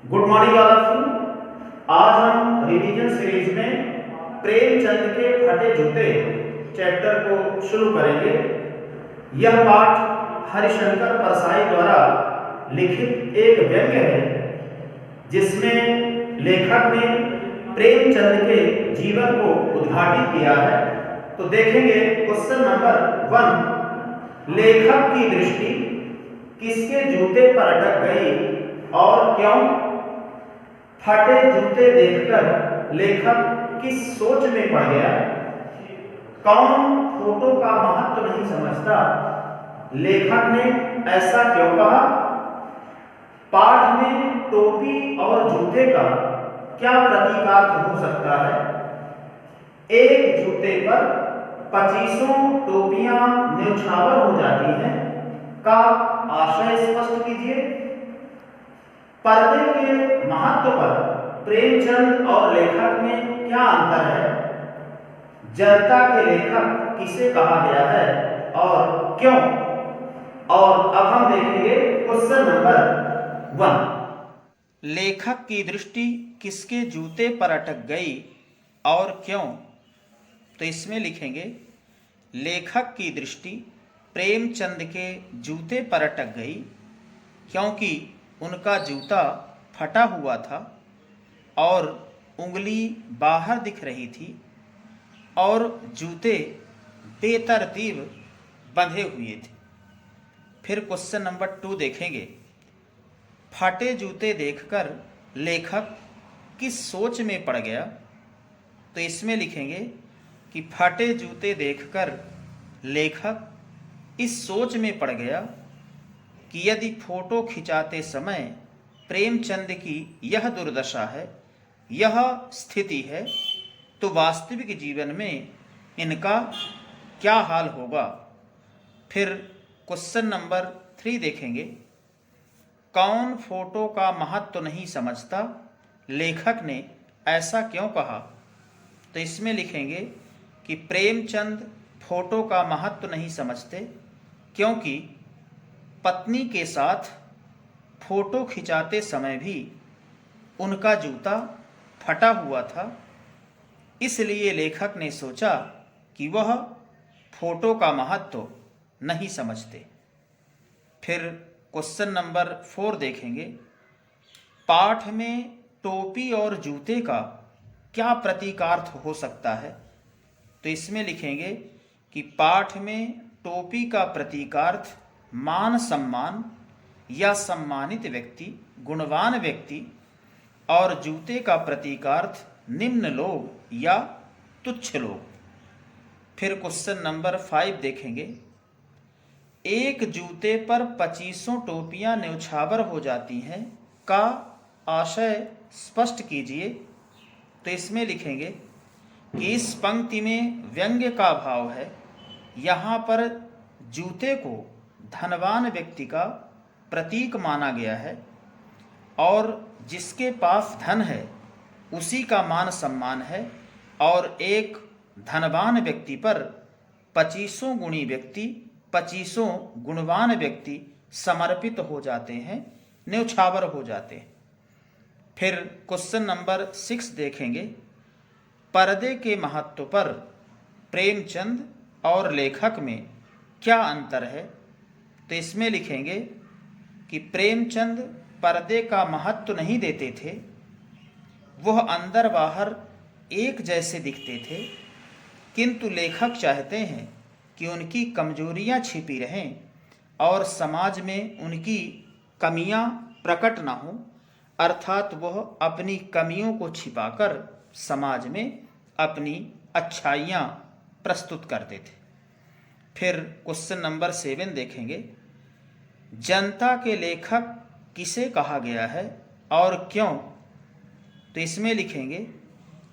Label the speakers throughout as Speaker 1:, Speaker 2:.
Speaker 1: Good morning all of you. आज हम revision series में प्रेमचंद के फटे जूते चैप्टर को शुरू करेंगे। यह पाठ हरिशंकर परसाई द्वारा लिखित एक व्यंग्य है जिसमें लेखक ने प्रेमचंद के जीवन को उद्घाटित किया है। तो देखेंगे क्वेश्चन नंबर 1, लेखक की दृष्टि किसके जूते पर अटक गई और क्यों? फटे जूते देखकर लेखक किस सोच में पड़ गया? कौन फोटो का महत्व नहीं समझता? लेखक ने ऐसा क्यों कहा? पाठ में टोपी और जूते का क्या प्रतीकार्थ हो सकता है? एक जूते पर 25 टोपियां न्यौछावर हो जाती हैं का आशय स्पष्ट कीजिए। पर्दे के महत्व पर प्रेमचंद और लेखक में क्या अंतर है? जनता के लेखक किसे कहा गया है और क्यों? और अब हम देखेंगे क्वेश्चन नंबर 1,
Speaker 2: लेखक की दृष्टि किसके जूते पर अटक गई और क्यों? तो इसमें लिखेंगे लेखक की दृष्टि प्रेमचंद के जूते पर अटक गई क्योंकि उनका जूता फटा हुआ था और उंगली बाहर दिख रही थी और जूते बेतरतीब बंधे हुए थे। फिर क्वेश्चन नंबर 2 देखेंगे, फटे जूते देखकर लेखक किस सोच में पड़ गया? तो इसमें लिखेंगे कि फटे जूते देखकर लेखक इस सोच में पड़ गया कि यदि फोटो खिंचाते समय प्रेमचंद की यह दुर्दशा है, यह स्थिति है, तो वास्तविक जीवन में इनका क्या हाल होगा। फिर क्वेश्चन नंबर 3 देखेंगे, कौन फोटो का महत्व नहीं समझता? लेखक ने ऐसा क्यों कहा? तो इसमें लिखेंगे कि प्रेमचंद फोटो का महत्व नहीं समझते क्योंकि पत्नी के साथ फोटो खिंचाते समय भी उनका जूता फटा हुआ था, इसलिए लेखक ने सोचा कि वह फोटो का महत्व नहीं समझते। फिर क्वेश्चन नंबर 4 देखेंगे, पाठ में टोपी और जूते का क्या प्रतीकार्थ हो सकता है? तो इसमें लिखेंगे कि पाठ में टोपी का प्रतीकार्थ मान सम्मान या सम्मानित व्यक्ति, गुणवान व्यक्ति, और जूते का प्रतीकार्थ निम्न लोग या तुच्छ लोग। फिर क्वेश्चन नंबर 5 देखेंगे, एक जूते पर 25 टोपियां न्यौछावर हो जाती हैं का आशय स्पष्ट कीजिए। तो इसमें लिखेंगे कि इस पंक्ति में व्यंग्य का भाव है। यहाँ पर जूते को धनवान व्यक्ति का प्रतीक माना गया है और जिसके पास धन है उसी का मान सम्मान है, और एक धनवान व्यक्ति पर 25 गुणी व्यक्ति, 25 गुणवान व्यक्ति समर्पित हो जाते हैं, न्यौछावर हो जाते हैं। फिर क्वेश्चन नंबर 6 देखेंगे, पर्दे के महत्व पर प्रेमचंद और लेखक में क्या अंतर है? तो इसमें लिखेंगे कि प्रेमचंद पर्दे का महत्व नहीं देते थे, वह अंदर बाहर एक जैसे दिखते थे, किंतु लेखक चाहते हैं कि उनकी कमजोरियां छिपी रहें और समाज में उनकी कमियां प्रकट ना हो, अर्थात वह अपनी कमियों को छिपाकर समाज में अपनी अच्छाइयाँ प्रस्तुत करते थे। फिर क्वेश्चन नंबर 7 देखेंगे, जनता के लेखक किसे कहा गया है और क्यों? तो इसमें लिखेंगे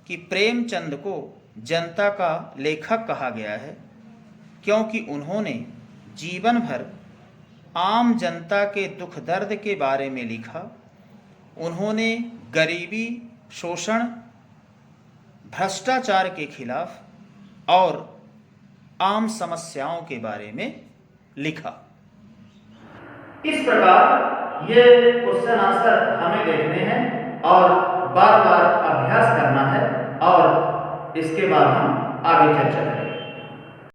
Speaker 2: कि प्रेमचंद को जनता का लेखक कहा गया है क्योंकि उन्होंने जीवन भर आम जनता के दुख दर्द के बारे में लिखा। उन्होंने गरीबी, शोषण, भ्रष्टाचार के खिलाफ और आम समस्याओं के बारे में लिखा।
Speaker 1: इस प्रकार ये क्वेश्चन आंसर हमें देखने हैं। और बार बार अभ्यास करना है और इसके बाद हम आगे चर्चा करेंगे।